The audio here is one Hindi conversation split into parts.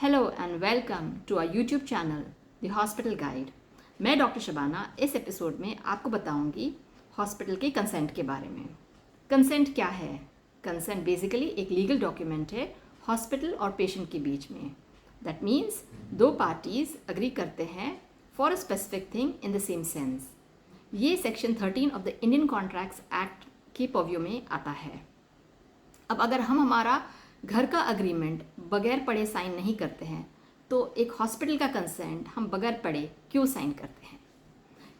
Hello and welcome to our YouTube channel the hospital guide. मैं डॉक्टर शबाना इस एपिसोड में आपको बताऊंगी हॉस्पिटल के कंसेंट के बारे में। कंसेंट क्या है? कंसेंट बेसिकली एक लीगल डॉक्यूमेंट है हॉस्पिटल और पेशेंट के बीच में। दैट मीन्स दो पार्टीज अग्री करते हैं for a specific thing in the same sense. ये section 13 of the Indian Contracts Act के पर्व्यू में आता है। अब अगर हम हमारा घर का अग्रीमेंट बगैर पढ़े साइन नहीं करते हैं तो एक हॉस्पिटल का कंसेंट हम बगैर पढ़े क्यों साइन करते हैं,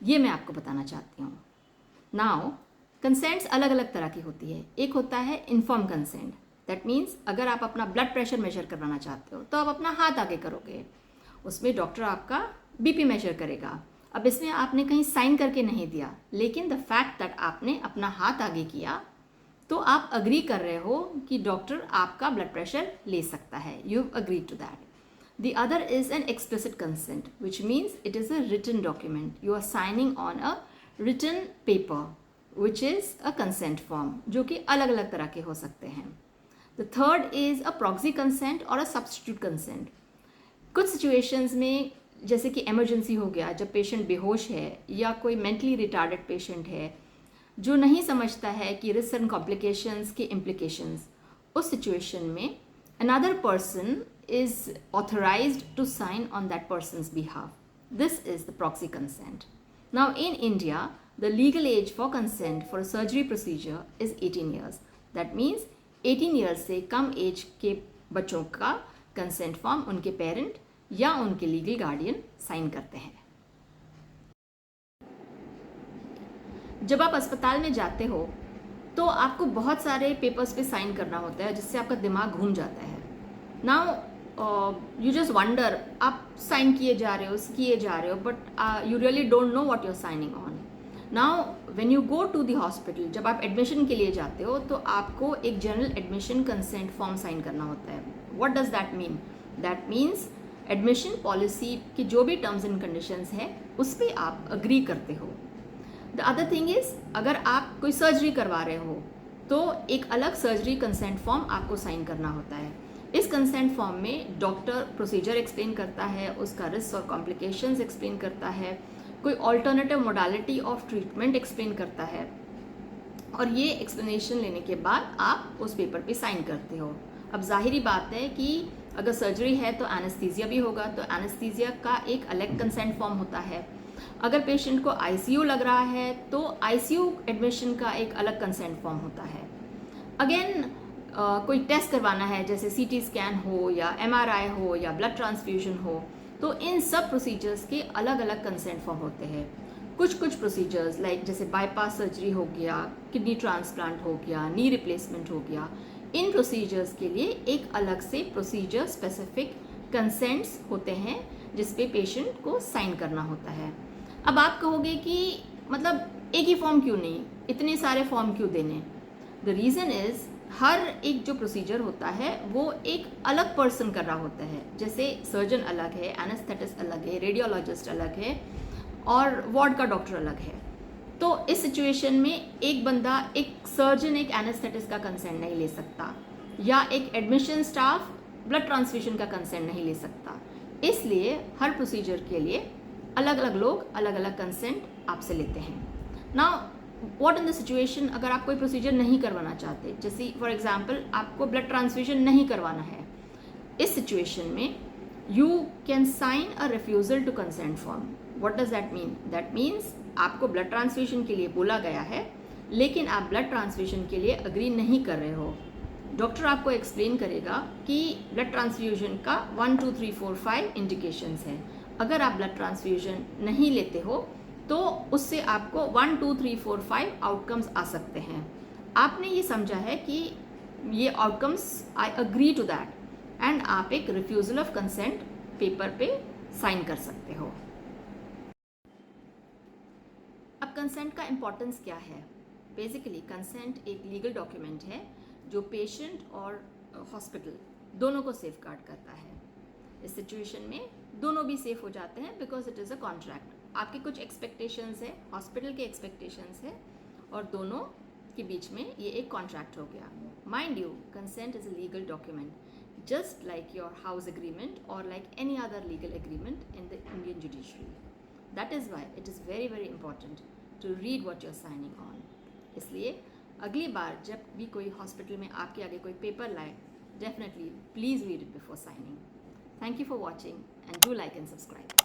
ये मैं आपको बताना चाहती हूँ। नाउ कंसेंट्स अलग अलग तरह की होती है। एक होता है इन्फॉर्म कंसेंट। दैट मीन्स अगर आप अपना ब्लड प्रेशर मेजर करवाना चाहते हो तो आप अपना हाथ आगे करोगे, उसमें डॉक्टर आपका बीपी मेजर करेगा। अब इसमें आपने कहीं साइन करके नहीं दिया, लेकिन द फैक्ट दैट आपने अपना हाथ आगे किया तो आप अग्री कर रहे हो कि डॉक्टर आपका ब्लड प्रेशर ले सकता है। You have agreed to that. The other is an explicit consent which means it is a written document. You are signing on a written paper which is a consent form, जो कि अलग अलग तरह के हो सकते हैं। The third is a proxy consent और अ सब्स्टिट्यूट कंसेंट। कुछ सिचुएशंस में जैसे कि इमरजेंसी हो गया, जब पेशेंट बेहोश है या कोई मेंटली रिटार्डेड पेशेंट है जो नहीं समझता है कि रिस्क एंड कॉम्प्लिकेशंस के इम्प्लीकेशंस, उस सिचुएशन में another person is authorised to sign on that person's behalf. This is the proxy consent. Now in India, the legal age for consent for a surgery procedure is 18 years. That means 18 years से कम एज के बच्चों का कंसेंट फॉर्म उनके पेरेंट या उनके लीगल गार्डियन साइन करते हैं। जब आप अस्पताल में जाते हो तो आपको बहुत सारे पेपर्स पे साइन करना होता है, जिससे आपका दिमाग घूम जाता है। नाउ यू जस्ट वंडर, आप साइन किए जा रहे हो but you really don't know what you are signing on. Now when you go to the hospital, जब आप एडमिशन के लिए जाते हो तो आपको एक general admission consent form sign करना होता है। What does that mean? That means admission policy की जो भी टर्म्स एंड कंडीशंस है उस पर आप अग्री करते हो। द अदर थिंग इज, अगर आप कोई सर्जरी करवा रहे हो तो एक अलग सर्जरी कंसेंट फॉर्म आपको साइन करना होता है। इस कंसेंट फॉर्म में डॉक्टर प्रोसीजर एक्सप्लेन करता है, उसका रिस्क और कॉम्प्लिकेशंस एक्सप्लेन करता है, कोई alternative modality of treatment explain करता है, और ये एक्सप्लेनेशन लेने के बाद आप उस पेपर पे साइन करते हो। अब जाहिरी बात है कि अगर सर्जरी है तो एनेस्थीसिया भी होगा, तो एनेस्थीसिया का एक अलग कंसेंट फॉर्म होता है। अगर पेशेंट को आईसीयू लग रहा है तो आईसीयू एडमिशन का एक अलग कंसेंट फॉर्म होता है। अगेन कोई टेस्ट करवाना है, जैसे सीटी स्कैन हो या एमआरआई हो या ब्लड ट्रांसफ्यूजन हो, तो इन सब प्रोसीजर्स के अलग अलग कंसेंट फॉर्म होते हैं। कुछ प्रोसीजर्स लाइक जैसे बाईपास सर्जरी हो गया, किडनी ट्रांसप्लांट हो गया, नी रिप्लेसमेंट हो गया, इन प्रोसीजर्स के लिए एक अलग से प्रोसीजर स्पेसिफिक कंसेंट्स होते हैं जिस पे पेशेंट को साइन करना होता है। अब आप कहोगे कि मतलब एक ही फॉर्म क्यों नहीं, इतने सारे फॉर्म क्यों देने? द रीज़न इज़ हर एक जो प्रोसीजर होता है वो एक अलग पर्सन कर रहा होता है। जैसे सर्जन अलग है, एनेस्थेटिस्ट अलग है, रेडियोलॉजिस्ट अलग है और वार्ड का डॉक्टर अलग है। तो इस सिचुएशन में एक बंदा, एक सर्जन एक एनेस्थेटिस्ट का कंसेंट नहीं ले सकता, या एक एडमिशन स्टाफ ब्लड ट्रांसफ्यूजन का कंसेंट नहीं ले सकता। इसलिए हर प्रोसीजर के लिए अलग अलग लोग अलग अलग कंसेंट आपसे लेते हैं। Now what in the situation, अगर आप कोई प्रोसीजर नहीं करवाना चाहते, जैसे फॉर एग्जांपल आपको ब्लड ट्रांसफ्यूजन नहीं करवाना है, इस सिचुएशन में you can sign a refusal to consent form. What does that mean? That means आपको ब्लड ट्रांसफ्यूजन के लिए बोला गया है, लेकिन आप ब्लड ट्रांसफ्यूजन के लिए अग्री नहीं कर रहे हो। डॉक्टर आपको एक्सप्लेन करेगा कि ब्लड ट्रांसफ्यूजन का 1 2 3 4 5 इंडिकेशंस हैं। अगर आप ब्लड ट्रांसफ्यूजन नहीं लेते हो तो उससे आपको 1 2 3 4 5 आउटकम्स आ सकते हैं। आपने ये समझा है कि ये outcomes I agree to that, and आप एक रिफ्यूजल ऑफ कंसेंट पेपर पे साइन कर सकते हो। अब कंसेंट का इम्पोर्टेंस क्या है? बेसिकली कंसेंट एक लीगल डॉक्यूमेंट है जो पेशेंट और हॉस्पिटल दोनों को सेफ गार्ड करता है। इस सिचुएशन में दोनों भी सेफ हो जाते हैं because it is a contract. आपके कुछ एक्सपेक्टेशंस है, हॉस्पिटल के एक्सपेक्टेशंस है, और दोनों के बीच में ये एक कॉन्ट्रैक्ट हो गया. Mind you, consent is a legal document just like your house agreement or like any other legal agreement in the Indian judiciary. That is why it is very very important to read what you're signing on. इसलिए अगली बार जब भी कोई हॉस्पिटल में आपके आगे कोई पेपर लाए, definitely please read it before signing. Thank you for watching and do like and subscribe.